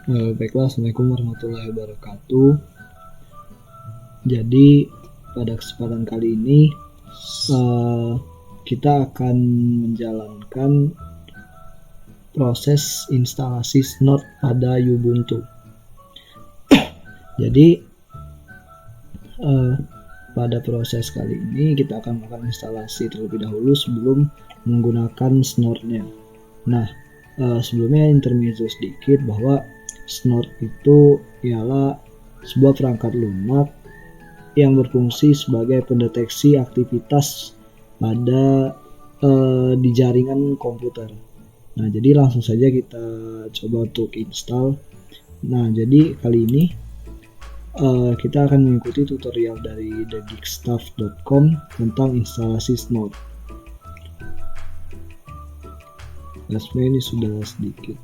Baiklah, Assalamualaikum warahmatullahi wabarakatuh. Jadi pada kesempatan kali ini kita akan menjalankan proses instalasi Snort pada Ubuntu. Jadi pada proses kali ini kita akan melakukan instalasi terlebih dahulu sebelum menggunakan Snort-nya. Nah, sebelumnya intermezzo sedikit bahwa Snort itu ialah sebuah perangkat lunak yang berfungsi sebagai pendeteksi aktivitas pada di jaringan komputer. Nah, jadi langsung saja kita coba untuk install. Nah, jadi kali ini kita akan mengikuti tutorial dari thegeekstuff.com tentang instalasi Snort. Sebenarnya ini sudah sedikit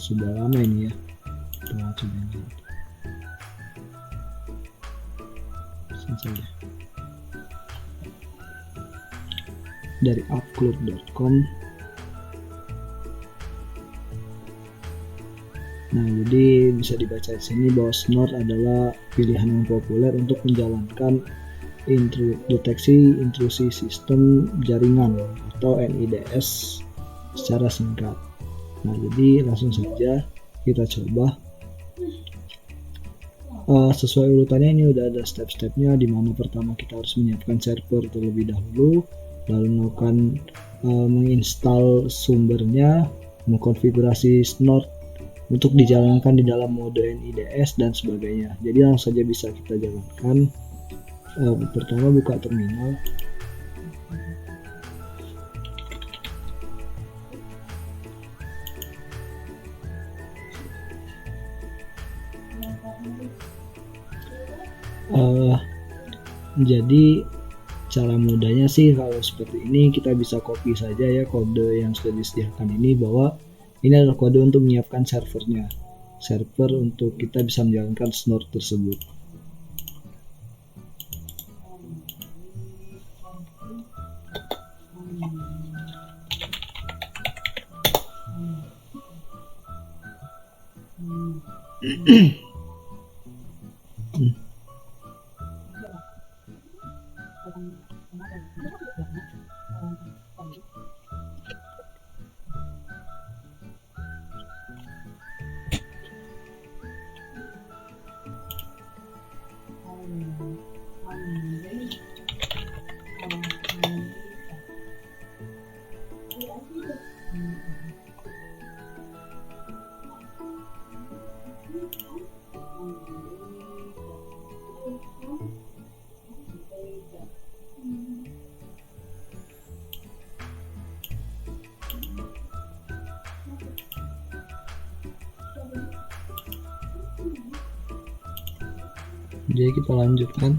sudah lama ini ya. Kita coba saja dari upload.com. Nah, jadi bisa dibaca di sini bahwa Snort adalah pilihan yang populer untuk menjalankan deteksi intrusi sistem jaringan atau NIDS secara singkat. Nah, jadi langsung saja kita coba. Sesuai urutannya ini udah ada step-stepnya, di mana pertama kita harus menyiapkan server terlebih dahulu, lalu melakukan menginstal sumbernya, mengkonfigurasi Snort untuk dijalankan di dalam mode NIDS dan sebagainya. Jadi langsung saja bisa kita jalankan. Pertama buka terminal. Jadi cara mudahnya sih kalau seperti ini, kita bisa copy saja ya kode yang sudah disediakan ini, bahwa ini adalah kode untuk menyiapkan servernya, server untuk kita bisa menjalankan Snort tersebut. Jadi kita lanjutkan.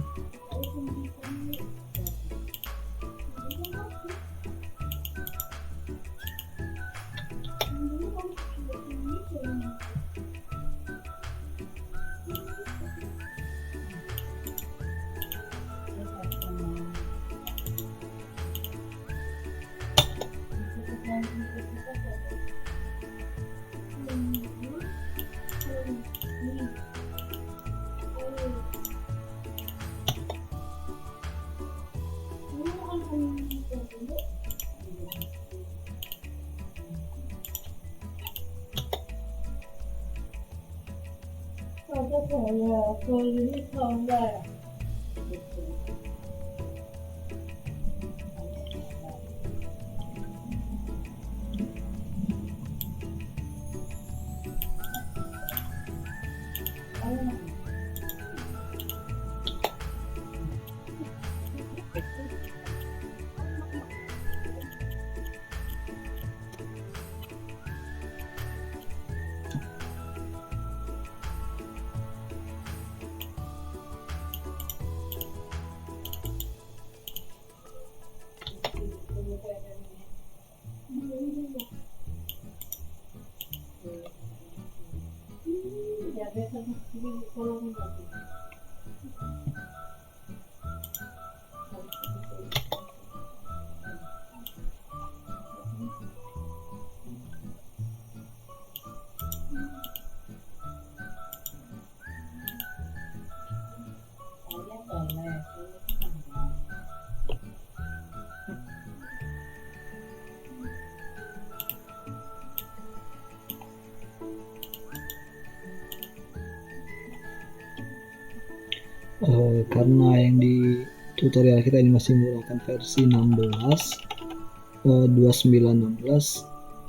karena yang di tutorial kita ini masih menggunakan versi 2916,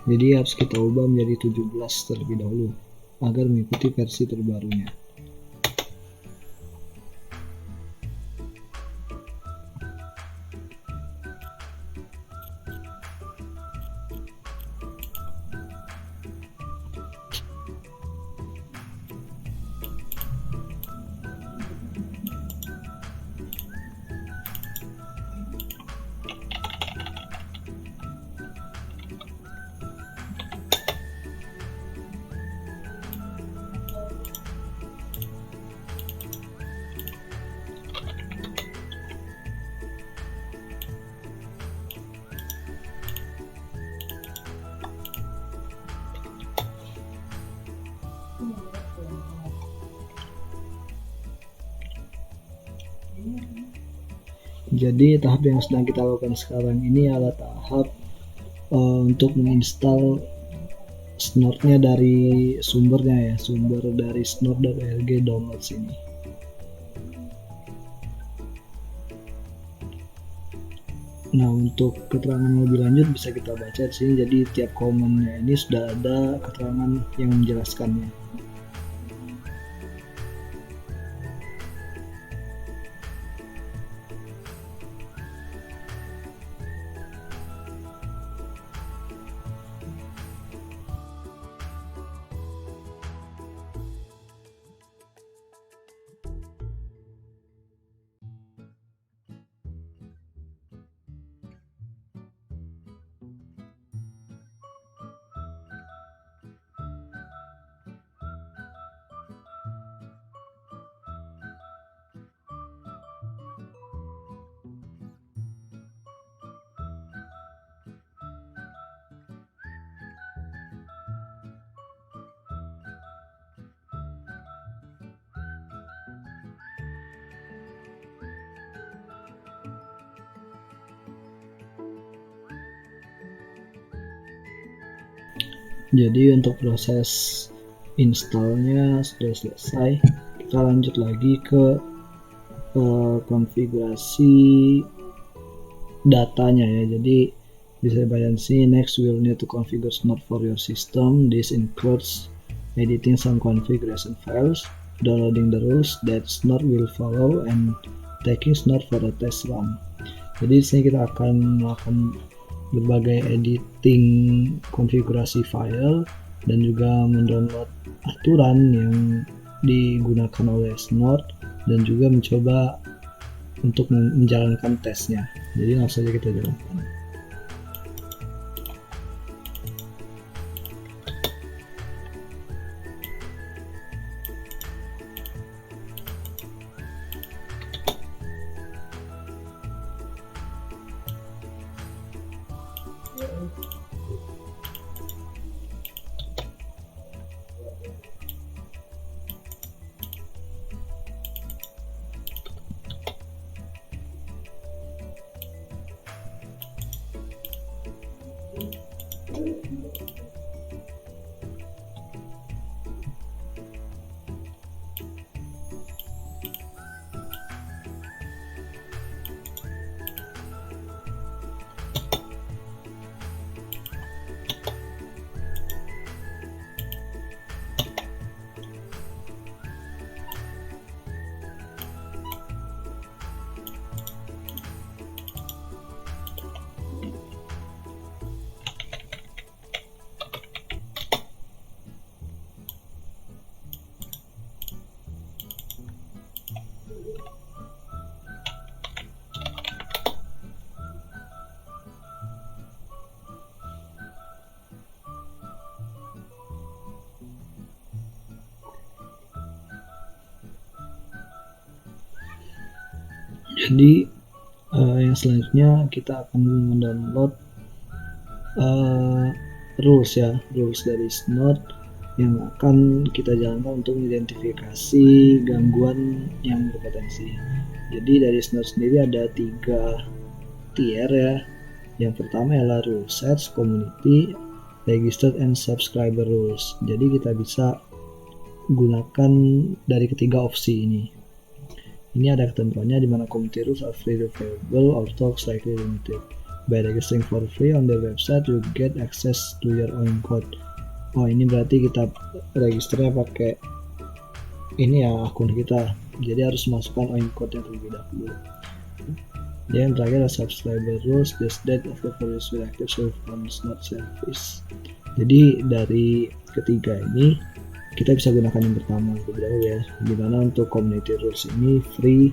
jadi harus kita ubah menjadi 17 terlebih dahulu agar mengikuti versi terbarunya. Jadi tahap yang sedang kita lakukan sekarang ini adalah tahap untuk menginstal snort-nya dari sumbernya ya, sumber dari snort.org downloads ini. Nah, untuk keterangan lebih lanjut bisa kita baca di sini. Jadi tiap komennya ini sudah ada keterangan yang menjelaskannya. Jadi untuk proses installnya sudah selesai, kita lanjut lagi ke konfigurasi datanya ya. Jadi bisa baca di sini, next we'll need to configure Snort for your system. This includes editing some configuration files, downloading the rules that Snort will follow, and taking Snort for a test run. Jadi di sini kita akan melakukan berbagai editing konfigurasi file dan juga mendownload aturan yang digunakan oleh Snort dan juga mencoba untuk menjalankan tesnya. Jadi langsung saja kita jalankan. Jadi yang selanjutnya kita akan mendownload rules dari Snort yang akan kita jalankan untuk mengidentifikasi gangguan yang berpotensi. Jadi dari Snort sendiri ada 3 tier ya. Yang pertama adalah rule sets, community, registered, and subscriber rules. Jadi kita bisa gunakan dari ketiga opsi ini. Ini ada ketentuannya di mana community rules are free available or talks likely limited. By registering for free on their website, you get access to your own code. Oh, ini berarti kita registernya pakai ini ya, akun kita. Jadi harus masukkan oin code yang terlebih dahulu. Dan terakhir ada subscriber rules, this date after for use with active server not service. Jadi dari ketiga ini kita bisa gunakan yang pertama terlebih dahulu ya, dimana untuk community rules ini free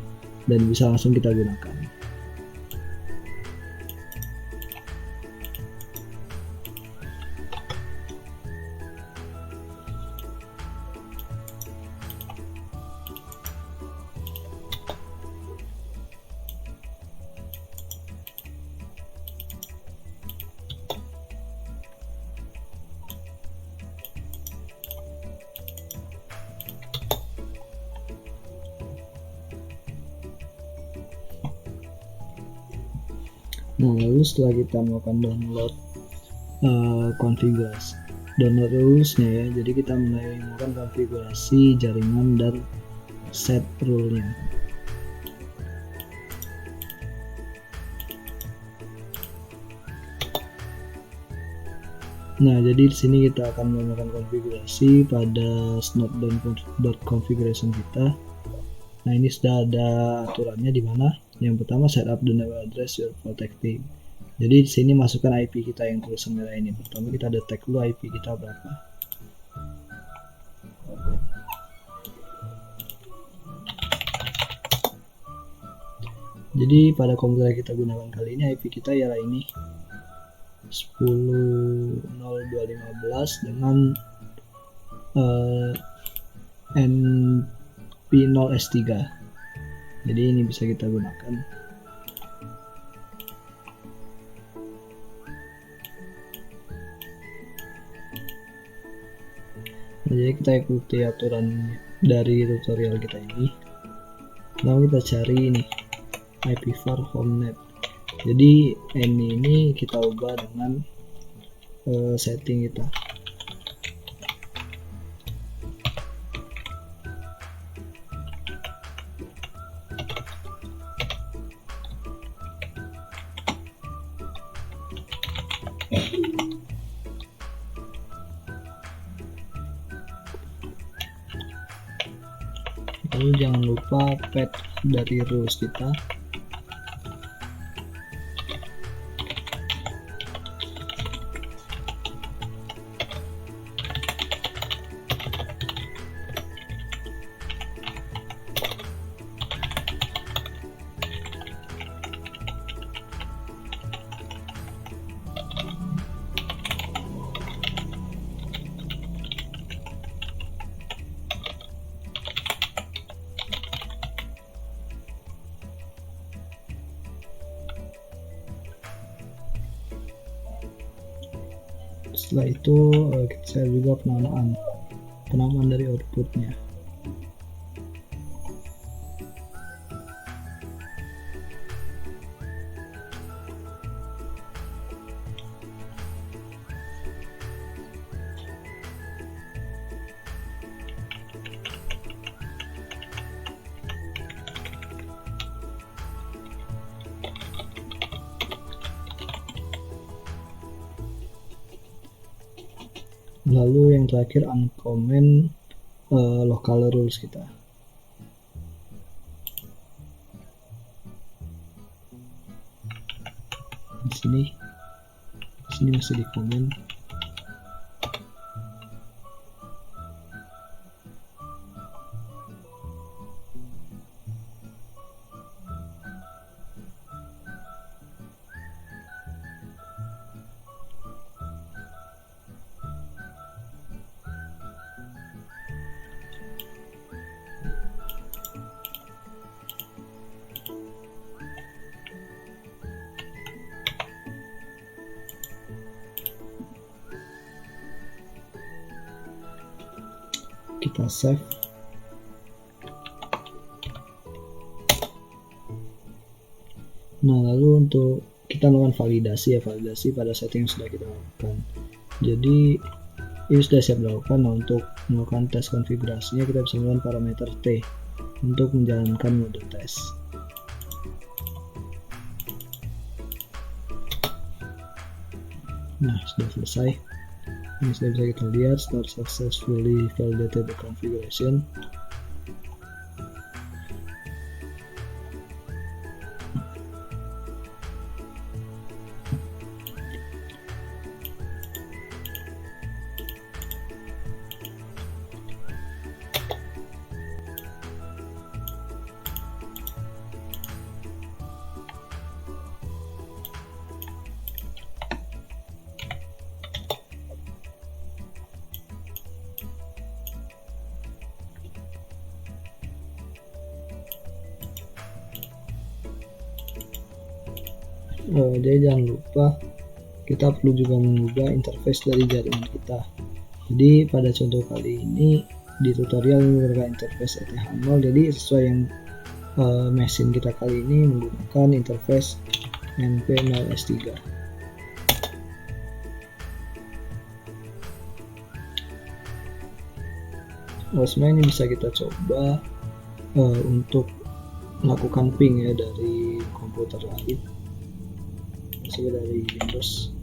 dan bisa langsung kita gunakan. Nah, lalu setelah kita melakukan download konfigurasi download rules-nya ya, jadi kita mulai melakukan konfigurasi jaringan dan set rule-nya. Nah, jadi di sini kita akan melakukan konfigurasi pada snot.configuration kita. Nah, ini sudah ada aturannya di mana yang pertama setup the network address you're protecting. Jadi di sini masukkan IP kita yang tulisan merah ini. Pertama kita detect dulu IP kita berapa. Jadi pada komputer yang kita gunakan kali ini IP kita ialah ini 10.0215 dengan NP0S3. Jadi ini bisa kita gunakan. Nah, jadi kita ikuti aturan dari tutorial kita ini. Lalu kita cari ini IPvar homenet. Jadi ini kita ubah dengan setting kita. Lalu jangan lupa path dari rules kita. Setelah itu kita share juga penamaan dari outputnya. Lalu yang terakhir uncomment local rules kita. Di sini masih di comment. Kita save. Nah, lalu untuk kita melakukan validasi pada setting yang sudah kita lakukan. Jadi ini sudah siap dilakukan. Nah, untuk melakukan tes konfigurasinya kita bisa melakukan parameter T. untuk menjalankan mode tes. Nah, sudah selesai. Ini sudah bisa kita lihat start successfully validated the configuration. Jadi jangan lupa kita perlu juga mengubah interface dari jaringan kita. Jadi pada contoh kali ini di tutorial menggunakan interface ETH0, jadi sesuai yang mesin kita kali ini menggunakan interface NP0S3. Sebenarnya ini bisa kita coba untuk melakukan ping ya dari komputer lain, misalnya dari Windows.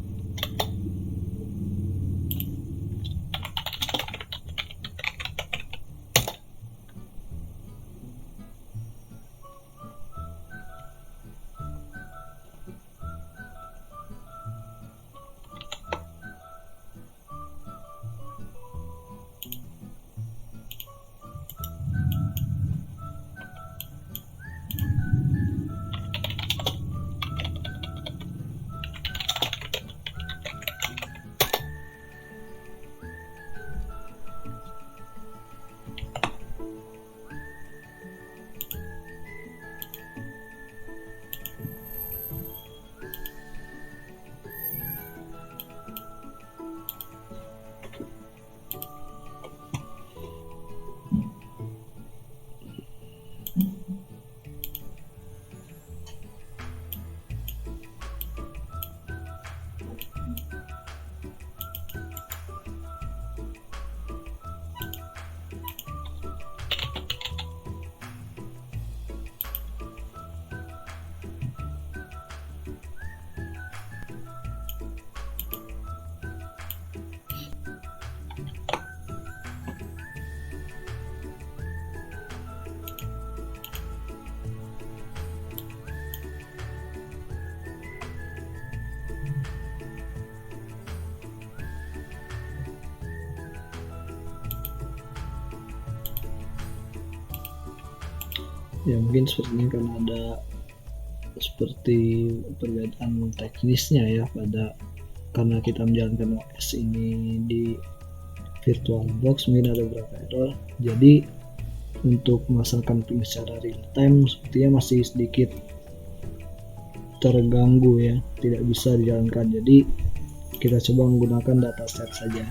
Ya mungkin seperti ini karena ada seperti perbedaan teknisnya ya karena kita menjalankan OS ini di VirtualBox, mungkin ada beberapa error. Jadi untuk melaksanakan ping secara real time sepertinya masih sedikit terganggu ya, tidak bisa dijalankan. Jadi kita coba menggunakan dataset saja.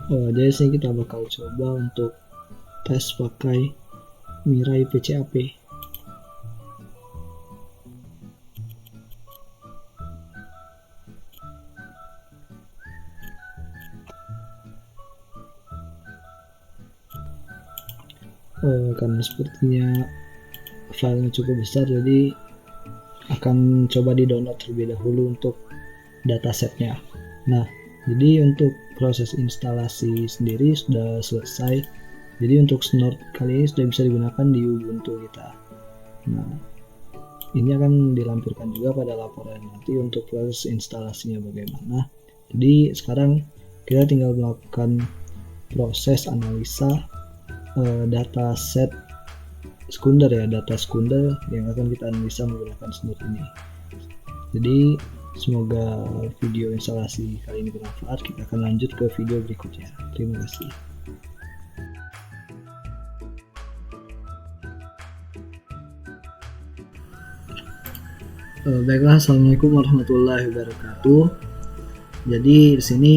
Jadi sini kita bakal coba untuk tes pakai Mirai PCAP. Karena sepertinya filenya cukup besar, jadi akan coba di download terlebih dahulu untuk datasetnya. Nah, jadi untuk proses instalasi sendiri sudah selesai. Jadi untuk Snort kali ini sudah bisa digunakan di Ubuntu kita. Nah, ini akan dilampirkan juga pada laporan nanti untuk proses instalasinya bagaimana. Jadi sekarang kita tinggal melakukan proses analisa dataset sekunder ya, data sekunder yang akan kita analisa menggunakan Snort ini. Jadi Semoga video instalasi kali ini bermanfaat. Kita akan lanjut ke video berikutnya. Terima kasih. Baiklah, assalamualaikum warahmatullahi wabarakatuh. Jadi di sini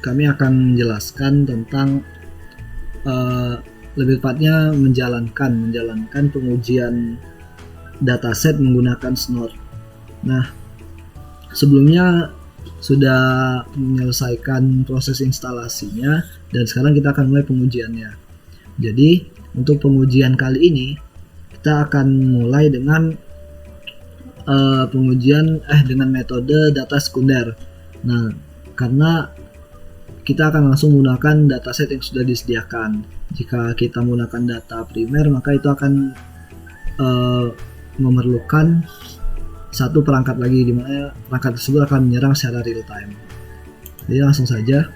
kami akan menjelaskan tentang lebih tepatnya menjalankan pengujian dataset menggunakan Snort. Nah, sebelumnya sudah menyelesaikan proses instalasinya dan sekarang kita akan mulai pengujiannya. Jadi untuk pengujian kali ini kita akan mulai dengan pengujian dengan metode data sekunder. Nah, karena kita akan langsung menggunakan dataset yang sudah disediakan. Jika kita menggunakan data primer, maka itu akan memerlukan satu perangkat lagi, di mana perangkat tersebut akan menyerang secara real time. Jadi langsung saja.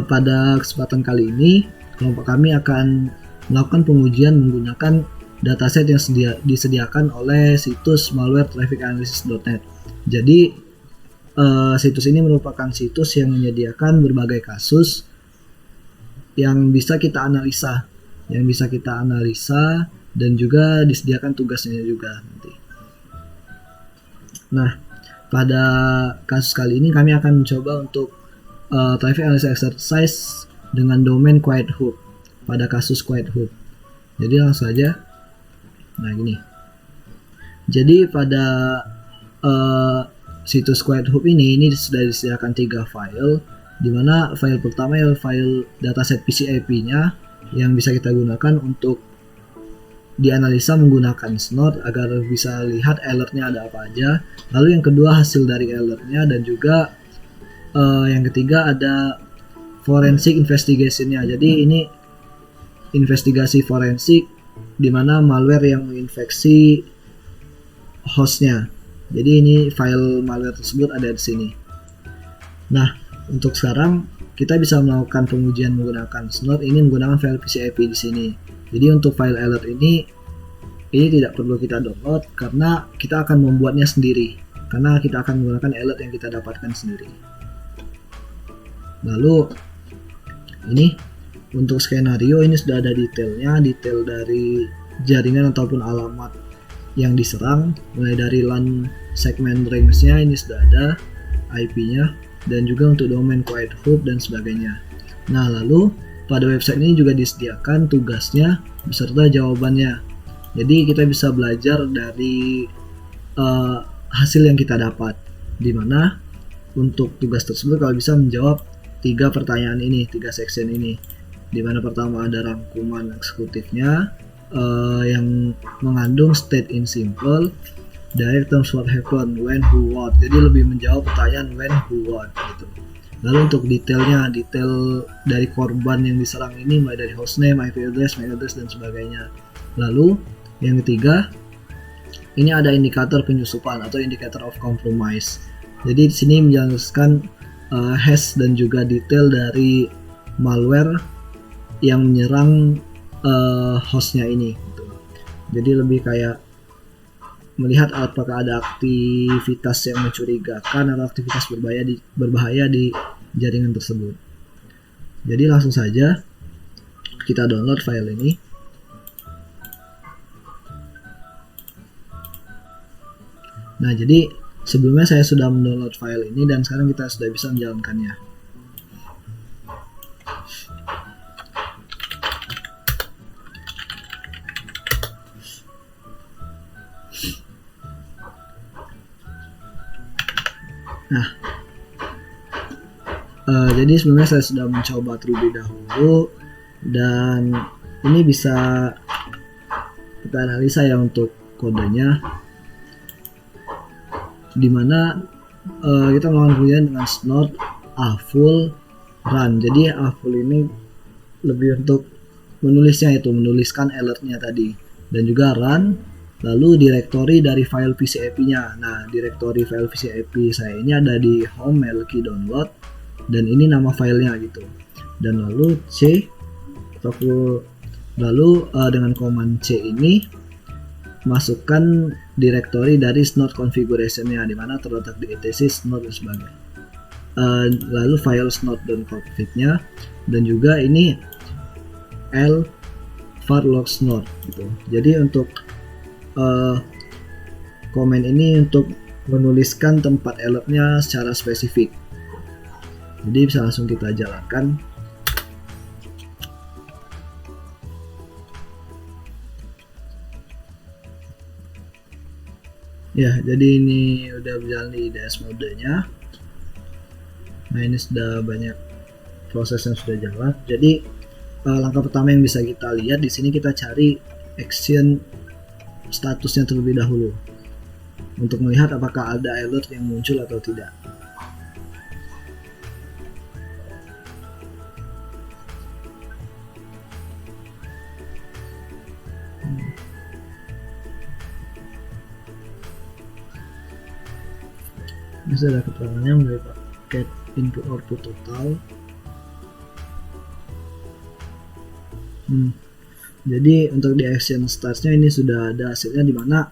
Pada kesempatan kali ini, kelompok kami akan melakukan pengujian menggunakan dataset yang disediakan oleh situs malwaretrafficanalysis.net. Jadi situs ini merupakan situs yang menyediakan berbagai kasus yang bisa kita analisa, dan juga disediakan tugasnya juga nanti. Nah, pada kasus kali ini kami akan mencoba untuk traffic analysis exercise dengan domain Quiet Hub pada kasus Quiet Hub. Jadi langsung saja. Nah, gini. Jadi pada situs Quiet Hub ini sudah disediakan 3 file, di mana file pertama adalah file dataset PCIP-nya yang bisa kita gunakan untuk dianalisa menggunakan Snort agar bisa lihat alertnya ada apa aja. Lalu yang kedua hasil dari alertnya, dan juga yang ketiga ada forensic investigation-nya. Jadi ini investigasi forensik di mana malware yang menginfeksi hostnya. Jadi ini file malware tersebut ada di sini. Nah, untuk sekarang kita bisa melakukan pengujian menggunakan Snort ini menggunakan file PCIP di sini. Jadi untuk file alert ini tidak perlu kita download karena kita akan membuatnya sendiri. Karena kita akan menggunakan alert yang kita dapatkan sendiri. Lalu ini untuk skenario ini sudah ada detailnya, detail dari jaringan ataupun alamat yang diserang, mulai dari LAN segmen range-nya ini sudah ada, IP-nya, dan juga untuk domain Quiet Hub dan sebagainya. Nah, lalu pada website ini juga disediakan tugasnya beserta jawabannya. Jadi kita bisa belajar dari hasil yang kita dapat, di mana untuk tugas tersebut kalau bisa menjawab 3 pertanyaan ini, 3 section ini. Di mana pertama ada rangkuman eksekutifnya yang mengandung state in simple, direct terms what happened, when, who, what. Jadi lebih menjawab pertanyaan when, who, what gitu. Lalu untuk detailnya, detail dari korban yang diserang ini mulai dari hostname, IP address, MAC address dan sebagainya. Lalu yang ketiga, ini ada indikator penyusupan atau indicator of compromise. Jadi di sini menjelaskan hash dan juga detail dari malware yang menyerang hostnya ini gitu. Jadi lebih kayak melihat apakah ada aktivitas yang mencurigakan atau aktivitas berbahaya di jaringan tersebut. Jadi langsung saja kita download file ini. Nah, jadi sebelumnya saya sudah mendownload file ini dan sekarang kita sudah bisa menjalankannya. Nah, jadi sebelumnya saya sudah mencoba terlebih dahulu dan ini bisa kita analisa ya untuk kodenya, dimana kita melakukan pengujian dengan Snort A-full run. Jadi A-full ini lebih untuk menulisnya, itu menuliskan alertnya tadi, dan juga run. Lalu direktori dari file PCIP-nya. Nah, direktori file PCIP saya ini ada di home Melky download dan ini nama filenya gitu. Dan lalu C, lalu dengan command C ini masukkan directory dari snort configuration-nya, di mana terletak di etc snort dan sebagainya. Lalu file snort.config-nya, dan juga ini l var log snort gitu. Jadi untuk komen ini untuk menuliskan tempat alertnya secara spesifik. Jadi bisa langsung kita jalankan. Ya, jadi ini udah berjalan di DS mode-nya. Nah, ini sudah banyak proses yang sudah jalan. Jadi langkah pertama yang bisa kita lihat di sini, kita cari action statusnya terlebih dahulu untuk melihat apakah ada alert yang muncul atau tidak. Ini sudah ada keterangannya mulai paket input output total. Jadi untuk di action starts-nya ini sudah ada hasilnya, di mana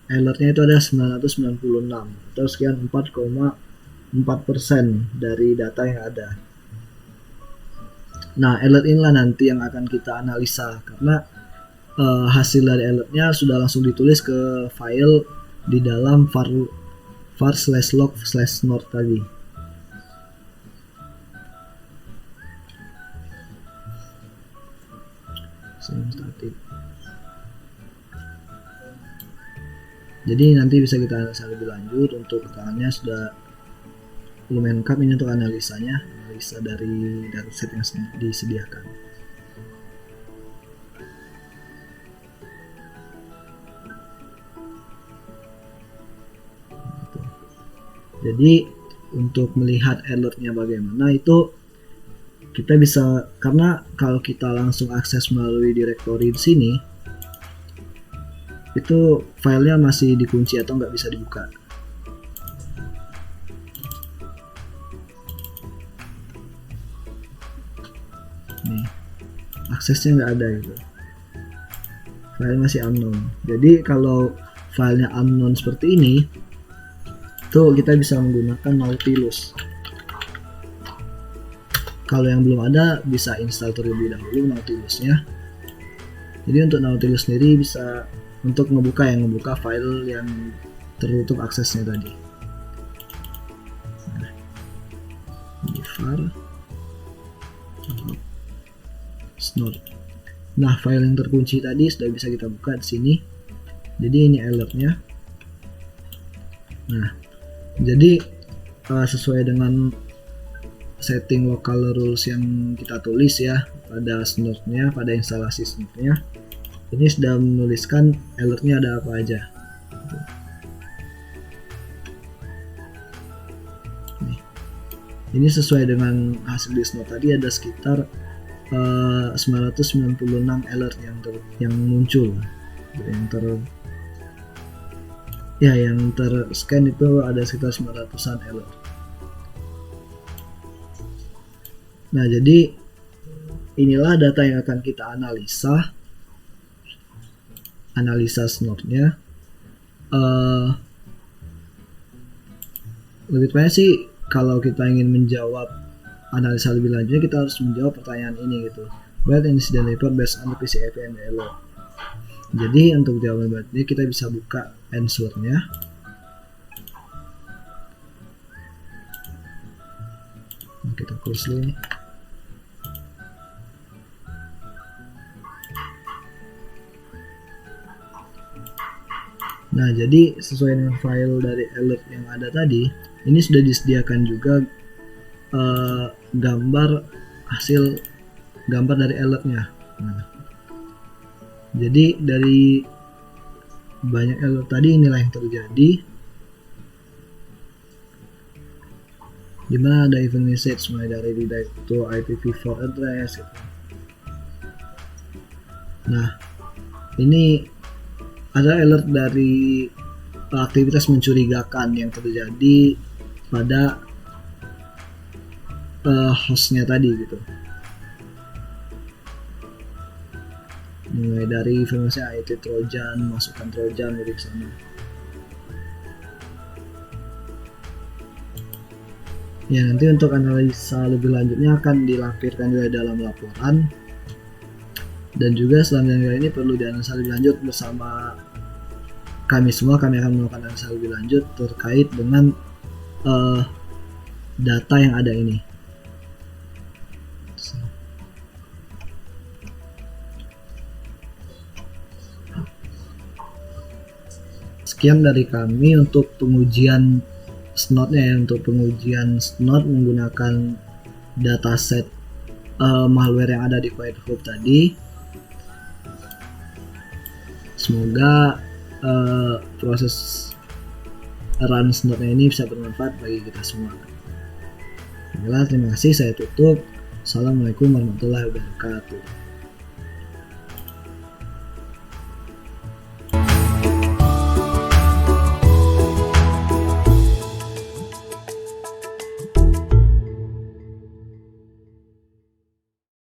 alertnya itu ada 996 atau sekian 4,4% dari data yang ada. Nah, alert inilah nanti yang akan kita analisa, karena hasil dari alertnya sudah langsung ditulis ke file di dalam var/log/snort tadi. Static. Jadi nanti bisa kita analisa lebih lanjut. Untuk keterangannya sudah lumayan lengkap ini untuk analisanya, analisa dari dataset yang disediakan. Jadi untuk melihat alertnya bagaimana itu kita bisa, karena kalau kita langsung akses melalui directory di sini itu filenya masih dikunci atau nggak bisa dibuka. Nih, aksesnya nggak ada gitu, file masih unknown. Jadi kalau filenya unknown seperti ini tuh kita bisa menggunakan Nautilus. Kalau yang belum ada bisa install terlebih dahulu Nautilusnya. Jadi untuk Nautilus sendiri bisa untuk ngebuka file yang tertutup aksesnya tadi. Nah, di var snort. Nah, file yang terkunci tadi sudah bisa kita buka di sini. Jadi ini alertnya. Nah, jadi sesuai dengan setting local rules yang kita tulis ya pada snort-nya, pada instalasi snort-nya, ini sudah menuliskan alertnya ada apa aja. Ini sesuai dengan hasil di snort tadi, ada sekitar 996 alert yang muncul, yang terscan itu ada sekitar 900-an alert. Nah, jadi inilah data yang akan kita analisa snort-nya. Lebih tepatnya sih kalau kita ingin menjawab analisa lebih lanjutnya, kita harus menjawab pertanyaan ini gitu. What incident report based on the PCAP and the alert. Jadi untuk jawaban ini kita bisa buka answer-nya. Nah, kita close dulu nih. Nah, jadi sesuai dengan file dari alert yang ada tadi, ini sudah disediakan juga gambar dari alertnya. Nah, jadi dari banyak alert tadi, inilah yang terjadi, dimana ada event message mulai dari redirect to IPv4 address gitu. Nah, ini ada alert dari aktivitas mencurigakan yang terjadi pada hostnya tadi gitu. mulai dari informasi IT Trojan, masukkan Trojan dari sana. Ya, nanti untuk analisa lebih lanjutnya akan dilampirkan juga dalam laporan, dan juga selanjutnya ini perlu dianalisa lebih lanjut bersama kami semua. Kami akan melakukan analisa lebih lanjut terkait dengan data yang ada ini. Sekian dari kami untuk pengujian Snot-nya ya, untuk pengujian Snot menggunakan dataset malware yang ada di Quiet Hub tadi. Semoga proses run Snot-nya ini bisa bermanfaat bagi kita semua. Baiklah, terima kasih, saya tutup. Assalamualaikum warahmatullahi wabarakatuh.